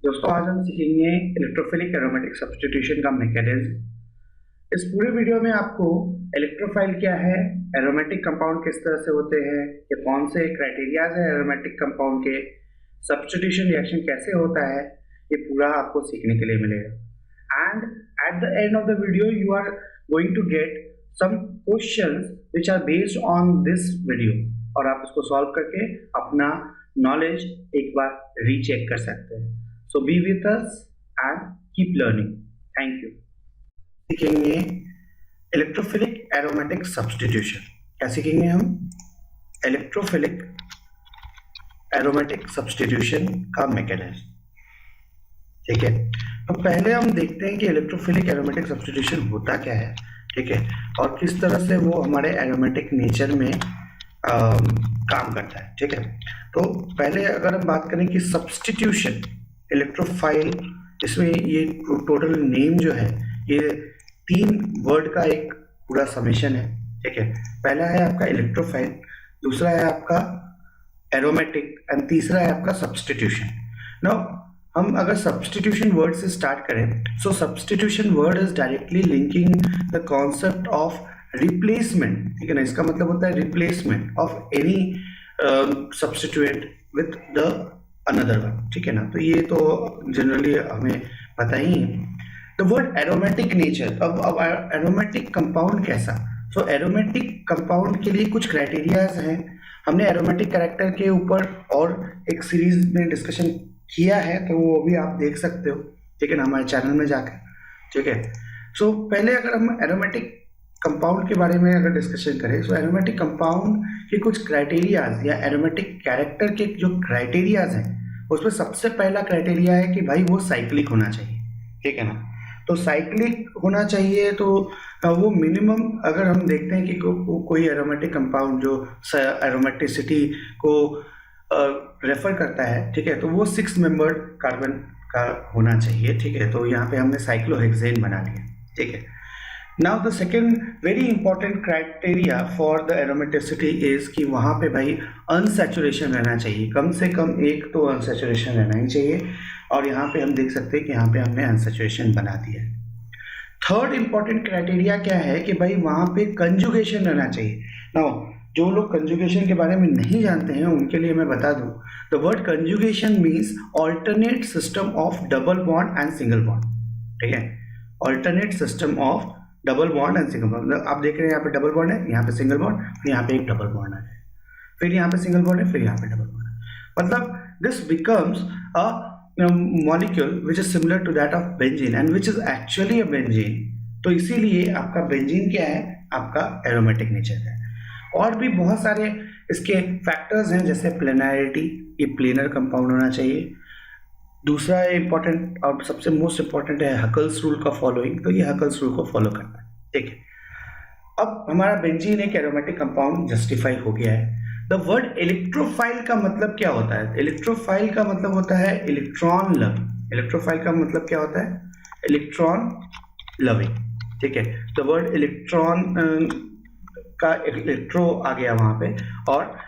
दोस्तों आज हम सीखेंगे इलेक्ट्रोफिलिक एरोमेटिक सब्स्टिट्यूशन का मैकेनिज्म। इस पूरे वीडियो में आपको इलेक्ट्रोफाइल क्या है, एरोमेटिक कंपाउंड किस तरह से होते हैं, ये कौन से क्राइटेरियाज है एरोमेटिक कंपाउंड के, सब्स्टिट्यूशन रिएक्शन कैसे होता है, ये पूरा आपको सीखने के लिए मिलेगा। And at the end of the video you are going to get some questions which are based on this video, और आप इसको सॉल्व करके अपना नॉलेज एक बार रीचेक कर सकते हैं। So be with us and keep learning. Thank you. सीखेंगे इलेक्ट्रोफिलिक एरोमेटिक सब्स्टिट्यूशन। क्या सीखेंगे हम? इलेक्ट्रोफिलिक एरोमेटिक सब्स्टिट्यूशन का मैकेनिज्म। ठीक है, तो पहले हम देखते हैं कि इलेक्ट्रोफिलिक एरोमेटिक सब्स्टिट्यूशन होता क्या है, ठीक है, और किस तरह से वो हमारे एरोमेटिक नेचर में काम करता है। ठीक है, तो पहले अगर हम बात करें कि सब्स्टिट्यूशन इलेक्ट्रोफाइल, इसमें ये टोटल नेम जो है ये 3 वर्ड का एक पूरा समेशन है। ठीक है, पहला है आपका इलेक्ट्रोफाइल, दूसरा है आपका एरोमेटिक एंड तीसरा है आपका सब्स्टिट्यूशन। नाउ हम अगर सब्स्टिट्यूशन वर्ड से स्टार्ट करें, so substitution word is directly linking the concept of replacement. ठीक है ना, इसका मतलब होता है replacement of any substituent with the another one. ठीक है ना, तो ये तो जनरली हमें पता ही है। द वर्ड एरोमेटिक नेचर, अब एरोमेटिक कंपाउंड कैसा? सो एरोमेटिक कंपाउंड के लिए कुछ क्राइटेरियाज हैं। हमने एरोमेटिक कैरेक्टर के ऊपर और एक सीरीज में डिस्कशन किया है, तो वो भी आप देख सकते हो, ठीक है ना, हमारे चैनल में जाकर। ठीक है, सो पहले अगर हम एरोमेटिक कंपाउंड के बारे में अगर डिस्कशन करें, सो एरोमेटिक कंपाउंड के कुछ क्राइटेरियाज या एरोमेटिक कैरेक्टर के जो क्राइटेरियाज हैं, उसमें सबसे पहला क्राइटेरिया है कि भाई वो साइक्लिक होना चाहिए। ठीक है ना, तो साइक्लिक होना चाहिए, तो वो मिनिमम अगर हम देखते हैं कि कोई एरोमेटिक कंपाउंड जो एरोमेटिसिटी को रेफर करता है, ठीक है, तो वो 6 मेंबर्ड कार्बन का होना चाहिए। ठीक है, तो यहाँ पे हमने साइक्लोहेक्सेन बना लिया। ठीक है, now the second very important criteria for the aromaticity is कि वहाँ पे भाई अनसैचुरेशन रहना चाहिए, कम से कम एक तो अनसैचुरेशन रहना ही चाहिए, और यहाँ पे हम देख सकते हैं कि यहाँ पे हमने अनसैचुरेशन बना दिया है। थर्ड इंपॉर्टेंट क्राइटेरिया क्या है कि भाई वहाँ पे कंजुगेशन रहना चाहिए। नाउ जो लोग कंजुगेशन के बारे में नहीं जानते हैं उनके लिए मैं बता दूँ, the word conjugation means alternate system of double bond and single bond. ठीक है, alternate system of double bond and single bond. आप देख रहे हैं यहाँ पे डबल बॉन्ड है, यहाँ पे सिंगल बॉन्ड, फिर यहाँ पे एक डबल बॉन्ड है, फिर यहाँ पे सिंगल बॉन्ड है, फिर यहाँ पे डबल बॉन्ड है। मतलब this becomes a molecule which is similar to that of benzene and which is actually a benzene. तो इसीलिए आपका बेंजीन क्या है, आपका एरोमेटिक नेचर है। और भी बहुत सारे इसके फैक्टर्स हैं, जैसे प्लेनैरिटी, ये प्लेनर कंपाउंड होना चाहिए। दूसरा इंपॉर्टेंट और सबसे मोस्ट इंपॉर्टेंट है हकल्स रूल का फॉलोइंग, तो ये हकल्स रूल को फॉलो करना है। ठीक है, अब हमारा बेंजीन एक एरोमेटिक कंपाउंड जस्टिफाई हो गया है। द वर्ड इलेक्ट्रोफाइल का मतलब क्या होता है? इलेक्ट्रोफाइल का मतलब होता है इलेक्ट्रॉन लविंग। इलेक्ट्रोफाइल का मतलब क्या होता है? Electron loving. ठीक है, द वर्ड इलेक्ट्रॉन का इलेक्ट्रो आ गया वहां पे, और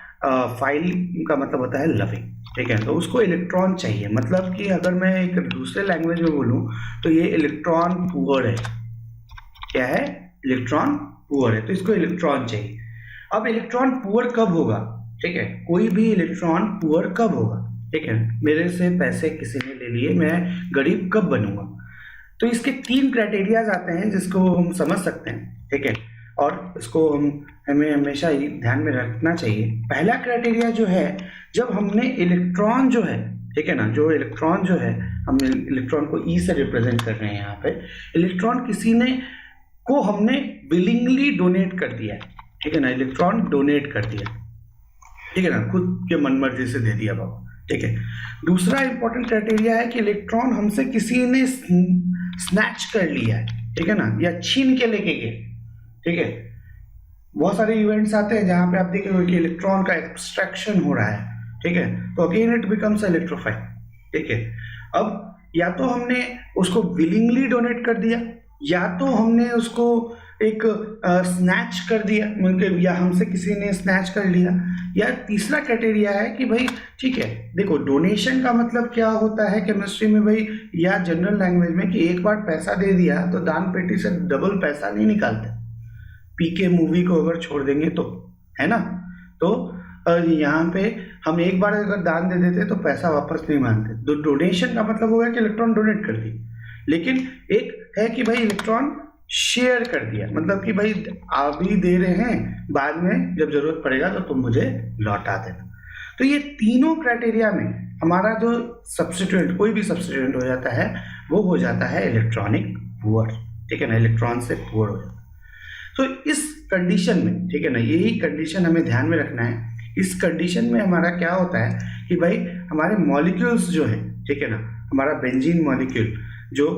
फाइल का मतलब होता है लविंग। ठीक है, तो उसको इलेक्ट्रॉन चाहिए, मतलब कि अगर मैं एक दूसरे लैंग्वेज में बोलूं तो ये इलेक्ट्रॉन पुअर है। क्या है? इलेक्ट्रॉन पुअर है, तो इसको इलेक्ट्रॉन चाहिए। अब इलेक्ट्रॉन पुअर कब होगा? ठीक है, कोई भी इलेक्ट्रॉन पुअर कब होगा? ठीक है, मेरे से पैसे किसी ने ले लिए, मैं गरीब कब बनूंगा? तो इसके 3 क्राइटेरियाज आते हैं जिसको हम समझ सकते हैं। ठीक है, और इसको हमें हमेशा ही ध्यान में रखना चाहिए। पहला क्राइटेरिया जो है, जब हमने इलेक्ट्रॉन जो है, ठीक है ना, जो इलेक्ट्रॉन जो है, हम इलेक्ट्रॉन को ई से रिप्रेजेंट कर रहे हैं यहाँ पे, इलेक्ट्रॉन किसी ने को हमने विलिंगली डोनेट कर दिया है। ठीक है ना, इलेक्ट्रॉन डोनेट कर दिया, ठीक है ना, खुद के मनमर्जी से दे दिया बाबा। ठीक है, दूसरा इंपॉर्टेंट क्राइटेरिया है कि इलेक्ट्रॉन हमसे किसी ने स्नैच कर लिया है, ठीक है ना, या छीन के लेके गए। ठीक है, बहुत सारे इवेंट्स आते हैं जहां पे आप देखेंगे कि इलेक्ट्रॉन का एक्सट्रैक्शन हो रहा है। ठीक है, तो अगेन इट बिकम्स इलेक्ट्रोफाइल। ठीक है, अब या तो हमने उसको विलिंगली डोनेट कर दिया, या तो हमने उसको एक स्नैच कर दिया, मतलब या हमसे किसी ने स्नैच कर लिया। या तीसरा क्राइटेरिया है कि भाई ठीक है, देखो डोनेशन का मतलब क्या होता है केमिस्ट्री में भाई, या जनरल लैंग्वेज में, कि एक बार पैसा दे दिया तो दान पेटी से डबल पैसा नहीं निकालते। पीके मूवी को अगर छोड़ देंगे तो, है ना। तो यहाँ पे हम एक बार अगर दान दे देते तो पैसा वापस नहीं मांगते। तो डोनेशन का मतलब होगा कि इलेक्ट्रॉन डोनेट कर दी। लेकिन एक है कि भाई इलेक्ट्रॉन शेयर कर दिया, मतलब कि भाई अभी दे रहे हैं, बाद में जब जरूरत पड़ेगा तो तुम मुझे लौटा देना। तो ये तीनों क्राइटेरिया में हमारा जो सब्स्टिट्यूएंट, कोई भी सब्स्टिट्यूएंट हो जाता है, वो हो जाता है इलेक्ट्रॉनिक पुअर, ठीक है ना, इलेक्ट्रॉन से पुअर हो जाता है। तो इस कंडीशन में, ठीक है ना, यही कंडीशन हमें ध्यान में रखना है। इस कंडीशन में हमारा क्या होता है कि भाई हमारे मॉलिक्यूल्स जो है, ठीक है ना, हमारा बेंजीन मॉलिक्यूल जो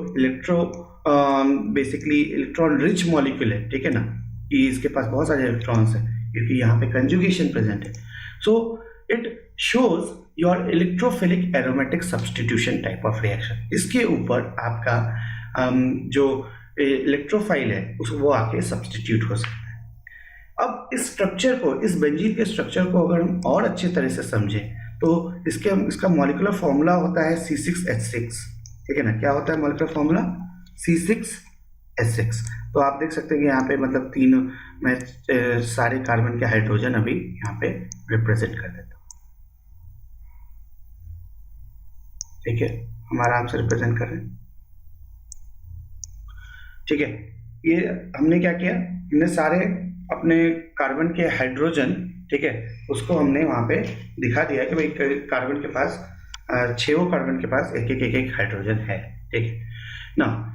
बेसिकली इलेक्ट्रॉन रिच मॉलिक्यूल है, ठीक है ना, कि इसके पास बहुत सारे इलेक्ट्रॉन्स हैं क्योंकि यहाँ पे कंजुगेशन प्रेजेंट है। So it shows your electrophilic aromatic substitution type of reaction. इसके ऊपर आपका जो इलेक्ट्रोफाइल है वो आके सब्स्टिट्यूट हो सकता है। अब इस स्ट्रक्चर को, इस बेंजीन के स्ट्रक्चर को अगर हम और अच्छी तरह से समझें तो इसका मॉलिक्यूलर फॉर्मूला होता है C6H6, ठीक है ना। क्या होता है मॉलिक्यूलर फॉर्मूला? C6H6। तो आप देख सकते हैं कि यहाँ पे मतलब तीन मैं सारे कार्बन के हाइड्रोजन अभी यहाँ पे रिप्रेजेंट कर देता हूँ, ठीक है, हम आराम से रिप्रेजेंट कर रहे हैं, ठीक है। ये हमने क्या किया, हमने सारे अपने कार्बन के हाइड्रोजन, ठीक है, उसको हमने वहां पे दिखा दिया कि भाई कार्बन के पास 6 कार्बन के पास एक हाइड्रोजन है, ठीक है ना।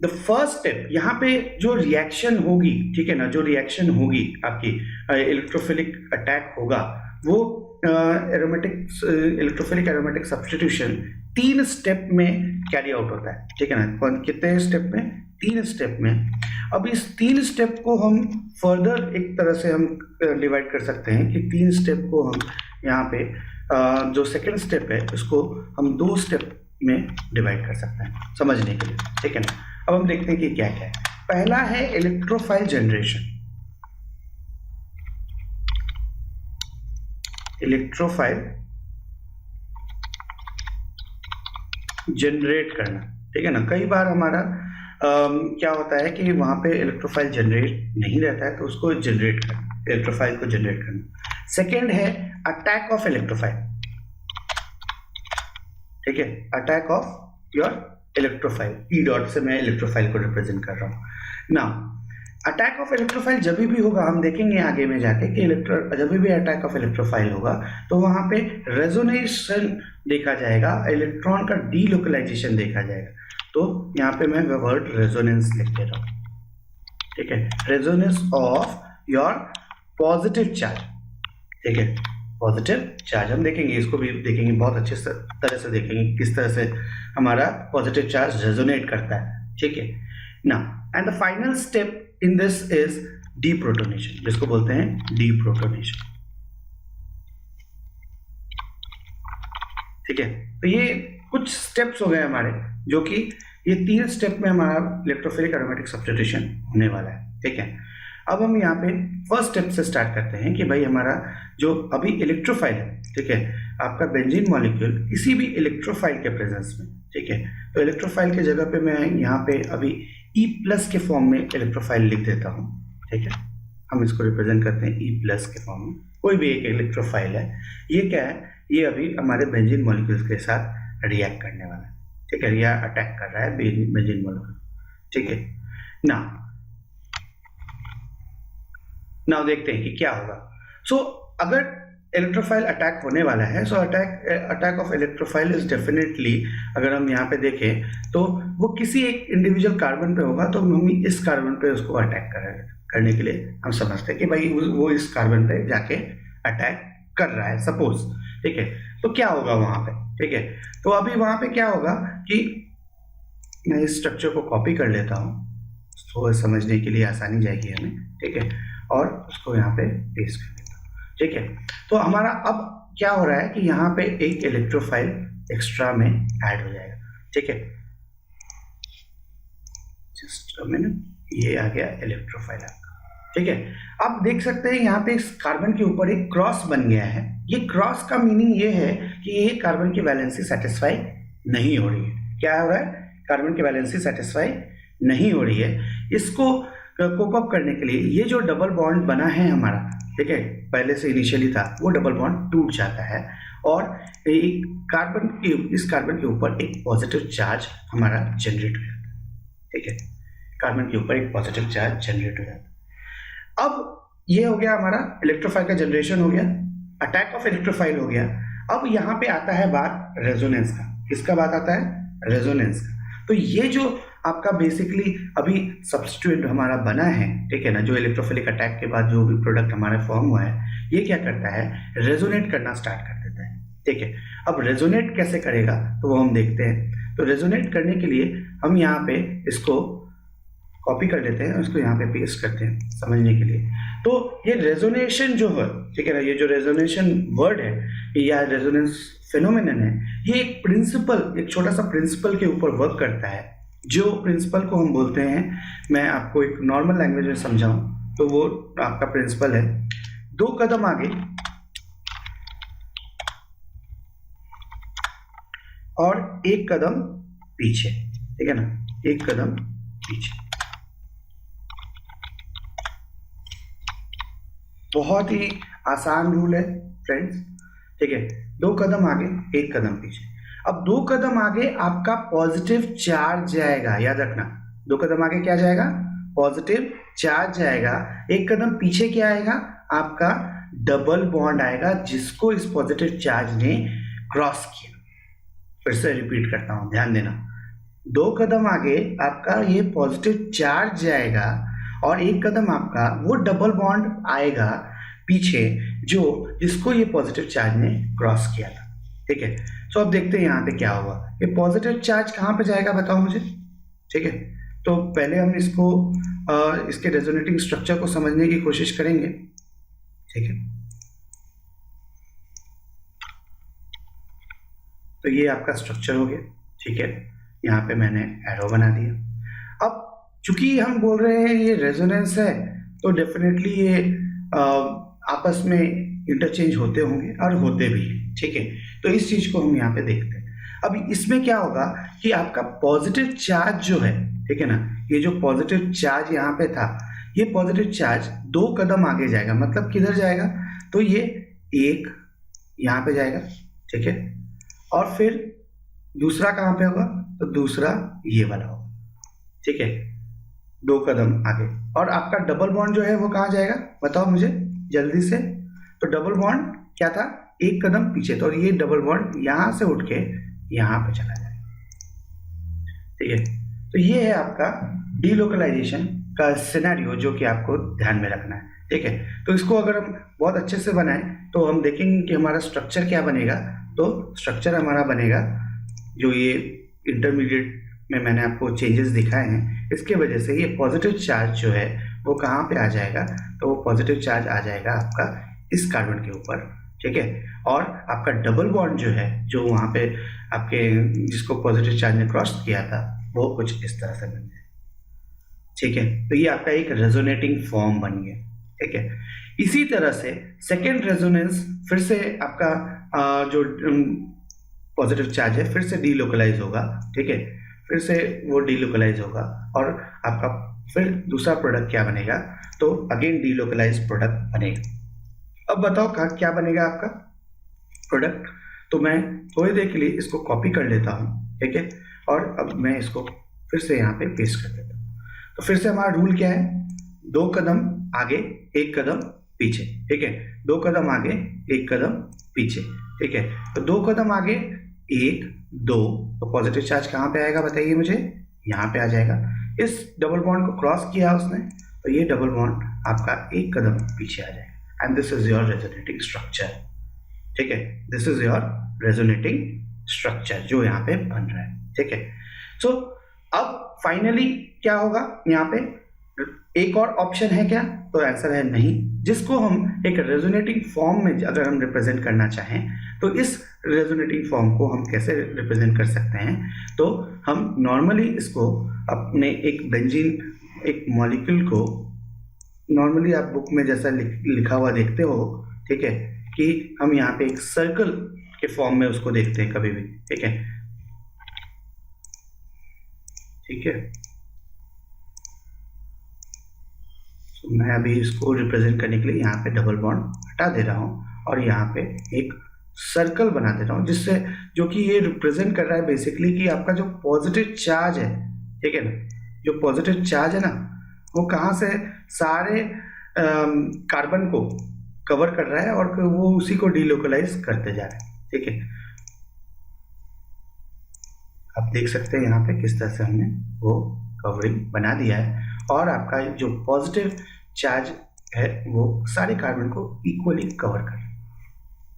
द फर्स्ट स्टेप यहाँ पे जो रिएक्शन होगी, ठीक है ना, जो रिएक्शन होगी आपकी इलेक्ट्रोफिलिक अटैक होगा, वो इलेक्ट्रोफिलिक एरोमेटिक सब्स्टिट्यूशन 3 स्टेप में कैरी आउट होता है, ठीक है ना। कितने स्टेप में? 3 स्टेप में। अब इस 3 स्टेप को हम फर्दर एक तरह से हम डिवाइड कर सकते हैं कि 3 स्टेप को हम यहाँ पे जो सेकंड स्टेप है उसको हम 2 स्टेप में डिवाइड कर सकते हैं समझने के लिए, ठीक है ना। अब हम देखते हैं कि क्या क्या है। पहला है इलेक्ट्रोफाइल जनरेशन। इलेक्ट्रोफाइल जनरेट करना, ठीक है ना। कई बार हमारा क्या होता है कि वहां पे इलेक्ट्रोफाइल जनरेट नहीं रहता है तो उसको जनरेट करना, इलेक्ट्रोफाइल को जनरेट करना। सेकेंड है अटैक ऑफ इलेक्ट्रोफाइल, ठीक है, attack of your electrophile. E dot से मैं इलेक्ट्रोफाइल को रिप्रेजेंट कर रहा हूं ना। अटैक ऑफ इलेक्ट्रोफाइल जब भी होगा, हम देखेंगे आगे में जाके कि जब भी अटैक ऑफ इलेक्ट्रोफाइल होगा तो वहां पे रेजोनेशन देखा जाएगा, इलेक्ट्रॉन का डीलोकलाइजेशन देखा जाएगा। तो यहाँ पे मैं वर्ड रेजोनेंस लिख दे रहा हूँ, ठीक है, resonance of your positive charge, ठीक है, पॉजिटिव चार्ज। हम देखेंगे, इसको भी देखेंगे, बहुत अच्छे तरह से देखेंगे किस तरह से हमारा पॉजिटिव चार्ज रेजोनेट करता है, ठीक है ना। And the final step in this is deprotonation, जिसको बोलते हैं डीप्रोटोनेशन, ठीक है। तो ये कुछ स्टेप्स हो गए हमारे, जो कि ये 3 स्टेप में हमारा इलेक्ट्रोफिलिक एरोमेटिक सब्स्टिट्यूशन होने वाला है, ठीक है। अब हम यहाँ पे फर्स्ट स्टेप से स्टार्ट करते हैं कि भाई हमारा जो अभी इलेक्ट्रोफाइल है, ठीक है, आपका बेंजीन मॉलिक्यूल किसी भी इलेक्ट्रोफाइल के प्रेजेंस में, ठीक है, तो इलेक्ट्रोफाइल की जगह पे मैं यहाँ पे अभी E+ के फॉर्म में इलेक्ट्रोफाइल लिख देता हूँ, ठीक है। हम इसको रिप्रेजेंट करते हैं E+ के फॉर्म में। कोई भी एक इलेक्ट्रोफाइल है, ये क्या है, ये अभी हमारे बेंजीन मॉलिक्यूल्स के साथ रिएक्ट करने वाला है, ठीक है, या अटैक कर रहा है बेंजीन मॉलिक्यूल, ठीक है ना। नाउ देखते हैं कि क्या होगा। सो अगर इलेक्ट्रोफाइल अटैक होने वाला है, so attack of electrophile is definitely, अगर हम यहाँ पे देखें तो वो किसी एक इंडिविजुअल कार्बन पे होगा, तो हम इस कार्बन पे उसको अटैक करने के लिए हम समझते हैं कि भाई वो इस कार्बन पे जाके अटैक कर रहा है, सपोज, ठीक है। तो क्या होगा वहां पे, ठीक है। तो अभी वहां पे क्या होगा कि मैं इस स्ट्रक्चर को कॉपी कर लेता हूँ, तो समझने के लिए आसानी जाएगी हमें, ठीक है, और उसको यहाँ पे पेस्ट कर देता हूँ, ठीक है। तो हमारा अब क्या हो रहा है कि यहाँ पे एक इलेक्ट्रोफाइल एक्स्ट्रा में ऐड हो जाएगा, ठीक है। जस्ट अ मिनट, ये आ गया इलेक्ट्रोफाइल आपका, ठीक है। अब देख सकते हैं यहाँ पे इस कार्बन के ऊपर एक क्रॉस बन गया है। ये क्रॉस का मीनिंग ये है कि ये कार्बन की वैलेंसी सेटिस्फाई नहीं हो रही है। क्या हो रहा है? कार्बन की वैलेंसी सेटिस्फाई नहीं हो रही है। इसको कोप अप करने के लिए ये जो डबल बॉन्ड बना है हमारा, ठीक है, पहले से इनिशियली था, वो डबल बॉन्ड टूट जाता है और इस कार्बन के ऊपर एक पॉजिटिव चार्ज हमारा जनरेट हो जाता है, ठीक है। कार्बन के ऊपर एक पॉजिटिव चार्ज जनरेट हो जाता है। अब ये हो गया हमारा इलेक्ट्रोफाइल का जनरेशन हो गया, अटैक ऑफ इलेक्ट्रोफाइल हो गया। अब यहाँ पे आता है बात रेजोनेंस का। किसका बात आता है? रेजोनेंस का। तो ये जो आपका बेसिकली अभी सब्स्टिट्यूएंट हमारा बना है, ठीक है ना, जो इलेक्ट्रोफिलिक अटैक के बाद जो भी प्रोडक्ट हमारा फॉर्म हुआ है, ये क्या करता है? रेजोनेट करना स्टार्ट कर देता है, ठीक है। अब रेजोनेट कैसे करेगा तो वो हम देखते हैं। तो रेजोनेट करने के लिए हम यहाँ पे इसको कॉपी कर लेते हैं, इसको यहाँ पे पेस्ट करते हैं समझने के लिए। तो ये रेजोनेशन जो है, ठीक है ना, ये जो रेजोनेशन वर्ड है या रेजोनेंस फिनोमेनन है, ये एक प्रिंसिपल, एक छोटा सा प्रिंसिपल के ऊपर वर्क करता है। जो प्रिंसिपल को हम बोलते हैं, मैं आपको एक नॉर्मल लैंग्वेज में समझाऊं तो वो आपका प्रिंसिपल है 2 कदम आगे और 1 कदम पीछे, ठीक है ना, 1 कदम पीछे। बहुत ही आसान रूल है फ्रेंड्स, ठीक है। 2 कदम आगे 1 कदम पीछे। अब 2 कदम आगे आपका पॉजिटिव चार्ज जाएगा, याद रखना। 2 कदम आगे क्या जाएगा? पॉजिटिव चार्ज जाएगा। 1 कदम पीछे क्या आएगा? आपका डबल बॉन्ड आएगा, जिसको इस पॉजिटिव चार्ज ने क्रॉस किया। फिर से रिपीट करता हूं, ध्यान देना। 2 कदम आगे आपका ये पॉजिटिव चार्ज जाएगा और 1 कदम आपका वो डबल बॉन्ड आएगा पीछे, जिसको ये पॉजिटिव चार्ज ने क्रॉस किया था, ठीक है। तो अब देखते हैं यहाँ पे क्या हुआ। ये पॉजिटिव चार्ज कहाँ पे जाएगा बताओ मुझे, ठीक है। तो पहले हम इसको इसके रेजोनेटिंग स्ट्रक्चर को समझने की कोशिश करेंगे, ठीक है। तो ये आपका स्ट्रक्चर हो गया, ठीक है। यहाँ पे मैंने एरो बना दिया। अब चूंकि हम बोल रहे हैं ये रेजोनेंस है, तो डेफिनेटली ये आपस में इंटरचेंज होते होंगे और होते भी हैं, ठीक है। तो इस चीज को हम यहाँ पे देखते हैं। अभी इसमें क्या होगा कि आपका पॉजिटिव चार्ज जो है, ठीक है ना, ये जो पॉजिटिव चार्ज यहाँ पे था, ये पॉजिटिव चार्ज 2 कदम आगे जाएगा। मतलब किधर जाएगा? तो ये एक यहाँ पे जाएगा, ठीक है, और फिर दूसरा कहाँ पे होगा? तो दूसरा ये वाला होगा, ठीक है, 2 कदम आगे। और आपका डबल बॉन्ड जो है वो कहाँ जाएगा बताओ मुझे जल्दी से। तो डबल बॉन्ड क्या था? 1 कदम पीछे। तो ये डबल बॉन्ड यहां से उठ के यहां पे चला जाएगा, ठीक है। तो ये है आपका डीलोकलाइजेशन का सिनेरियो, जो कि आपको ध्यान में रखना है, ठीक है। तो इसको अगर हम बहुत अच्छे से बनाएं तो हम देखेंगे कि हमारा स्ट्रक्चर क्या बनेगा। तो स्ट्रक्चर हमारा बनेगा, जो ये इंटरमीडिएट में मैंने आपको चेंजेस दिखाए हैं, इसके वजह से ये पॉजिटिव चार्ज जो है वो कहाँ पे आ जाएगा? तो वो पॉजिटिव चार्ज आ जाएगा आपका इस कार्बन के ऊपर, ठीक है। और आपका डबल बॉन्ड जो है, जो वहाँ पे आपके जिसको पॉजिटिव चार्ज ने क्रॉस किया था, वो कुछ इस तरह से बन जाए, ठीक है। तो ये आपका एक रेजोनेटिंग फॉर्म बन गया, ठीक है। इसी तरह से सेकेंड रेजोनेंस, फिर से आपका जो पॉजिटिव चार्ज है फिर से डीलोकलाइज होगा, ठीक है, फिर से वो डीलोकलाइज होगा और आपका फिर दूसरा प्रोडक्ट क्या बनेगा? तो अगेन डीलोकलाइज प्रोडक्ट बनेगा। अब बताओ क्या बनेगा आपका प्रोडक्ट? तो मैं थोड़ी देर के लिए इसको कॉपी कर लेता हूँ, ठीक है, और अब मैं इसको फिर से यहाँ पे पेस्ट कर देता हूँ। तो फिर से हमारा रूल क्या है? 2 कदम आगे 1 कदम पीछे, ठीक है, 2 कदम आगे 1 कदम पीछे, ठीक है। तो 2 कदम आगे 1 2, तो पॉजिटिव चार्ज कहाँ पे आएगा बताइए मुझे? यहाँ पे आ जाएगा। इस डबल बॉन्ड को क्रॉस किया उसने, तो ये डबल बॉन्ड आपका 1 कदम पीछे आ जाएगा। And this is your resonating structure, ठीक है, this is your resonating structure जो यहाँ पे बन रहा है, ठीक है। सो अब फाइनली क्या होगा? यहाँ पे एक और ऑप्शन है क्या? तो आंसर है नहीं। जिसको हम एक रेजोनेटिंग फॉर्म में अगर हम रिप्रेजेंट करना चाहें, तो इस रेजोनेटिंग फॉर्म को हम कैसे रिप्रेजेंट कर सकते हैं? तो हम नॉर्मली इसको अपने एक बेंजीन एक मॉलिक्यूल को नॉर्मली आप बुक में जैसा लिखा हुआ देखते हो, ठीक है, कि हम यहाँ पे एक सर्कल के फॉर्म में उसको देखते हैं कभी भी, ठीक है, ठीक है। तो मैं अभी इसको रिप्रेजेंट करने के लिए यहाँ पे डबल बॉन्ड हटा दे रहा हूँ और यहाँ पे एक सर्कल बना दे रहा हूँ, जिससे जो कि ये रिप्रेजेंट कर रहा है बेसिकली कि आपका जो पॉजिटिव चार्ज है, ठीक है ना, जो पॉजिटिव चार्ज है ना, वो कहाँ से सारे कार्बन को कवर कर रहा है और वो उसी को डिलोकलाइज करते जा रहा है, ठीक है। आप देख सकते हैं यहाँ पे किस तरह से हमने वो कवरिंग बना दिया है और आपका जो पॉजिटिव चार्ज है वो सारे कार्बन को इक्वली कवर कर रहा है,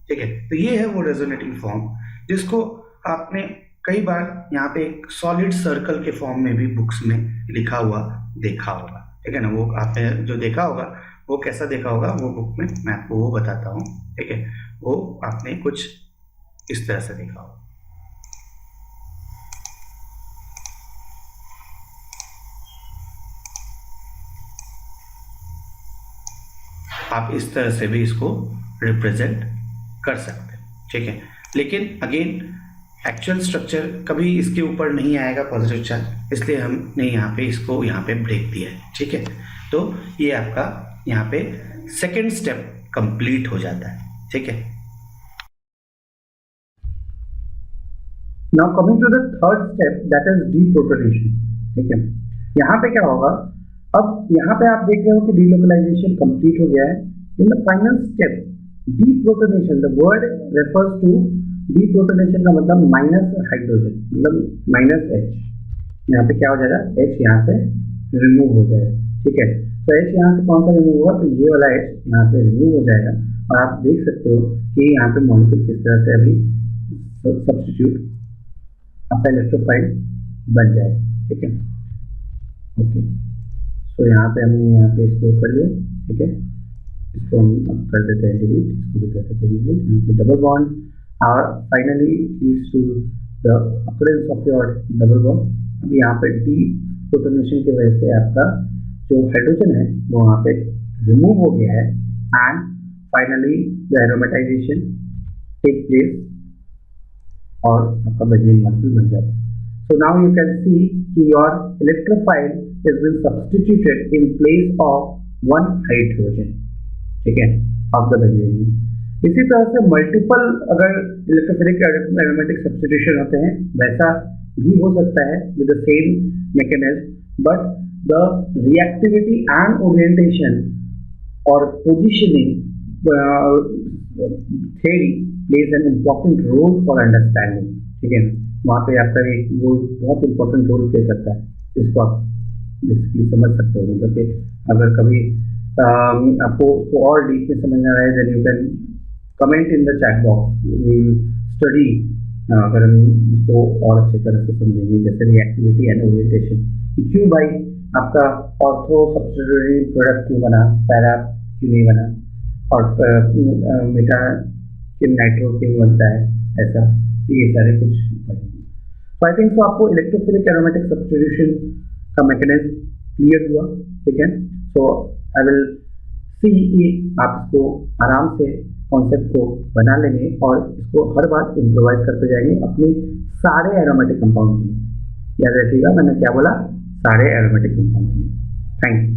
ठीक है। तो ये है वो रेजोनेटिंग फॉर्म, जिसको आपने कई बार यहाँ पे एक सॉलिड सर्कल के फॉर्म में भी बुक्स में लिखा हुआ देखा होगा, ठीक है ना। वो आपने जो देखा होगा वो कैसा देखा होगा वो बुक में मैं आपको वो बताता हूँ, ठीक है। वो आपने कुछ इस तरह से देखा होगा। आप इस तरह से भी इसको रिप्रेजेंट कर सकते हैं, ठीक है। लेकिन अगेन एक्चुअल स्ट्रक्चर कभी इसके ऊपर नहीं आएगा पॉजिटिव चार्ज, इसलिए हमने यहाँ पे इसको यहाँ पे ब्रेक दिया है, ठीक है। तो ये आपका यहाँ पे सेकेंड स्टेप कंप्लीट हो जाता है, ठीक है। Now coming to the third step, that is deprotonation, ठीक है। यहाँ पे क्या होगा, अब यहाँ पे आप देख रहे हो कि डीलोकलाइजेशन कंप्लीट हो गया है। In the final step deprotonation, the word refers to deprotonation का मतलब माइनस हाइड्रोजन, मतलब माइनस H। यहाँ पे क्या हो जाएगा, H यहाँ से रिमूव हो जाएगा, ठीक है। तो H यहाँ से कौन सा रिमूव हुआ, तो ये वाला H यहाँ से रिमूव हो जाएगा और आप देख सकते हो कि यहाँ पे मॉलिक्यूल किस तरह से अभी सब्स्टिट्यूट आपका इलेक्ट्रोफाइल बन जाएगा, ठीक है। ओके, तो यहाँ पे हमने यहाँ पे इसको कर लिया, ठीक है। इसको हम अब कर देते हैं डिलीट, इसको भी कर देते हैं डिलीट। यहाँ पे डबल बॉन्ड और finally leads to the occurrence of your double bond. अब यहाँ पे डीप्रोटोनेशन की वजह से आपका जो हाइड्रोजन है वो वहाँ पे रिमूव हो गया है and finally the aromatization take place और आपका बेंजीन मॉलिक्यूल बन जाता है। So now you can see your electrophile has been substituted in place of one hydrogen, ठीक है, of the benzene। इसी तरह से मल्टीपल अगर इलेक्ट्रोफिलिक एरोमेटिक सब्स्टिट्यूशन होते हैं वैसा भी हो सकता है with the same mechanism, but the reactivity and orientation or positioning theory plays an important role for understanding, ठीक है। वहाँ पे आपका एक वो बहुत इंपॉर्टेंट रोल प्ले करता है, इसको आप बेसिकली समझ सकते हो। मतलब कि अगर कभी आपको उसको और डीप में समझना रहे then you can comment in the chat box, we will study. अगर हम इसको और अच्छी तरह से समझेंगे, जैसे रिएक्टिविटी एंड ओरिएंटेशन, कि क्यों भाई आपका ऑर्थो सब्स्टिट्यूटरी प्रोडक्ट क्यों बना, पैरा क्यों नहीं बना, और मेटा कि नाइट्रो क्यों बनता है, ऐसा ये सारे कुछ पढ़ेंगे। तो आई थिंक सो आपको इलेक्ट्रोफिलिक एरोमेटिक सब्स्टिट्यूशन का मैकेनिज्म क्लियर हुआ, ठीक है। सो आई विल सी कि आप इसको आराम से कॉन्सेप्ट को बना लेंगे और इसको हर बार इम्प्रोवाइज करते जाएंगे अपने सारे एरोमेटिक कंपाउंड के लिए। याद रखिएगा मैंने क्या बोला, सारे एरोमेटिक कंपाउंड के लिए। Thank you.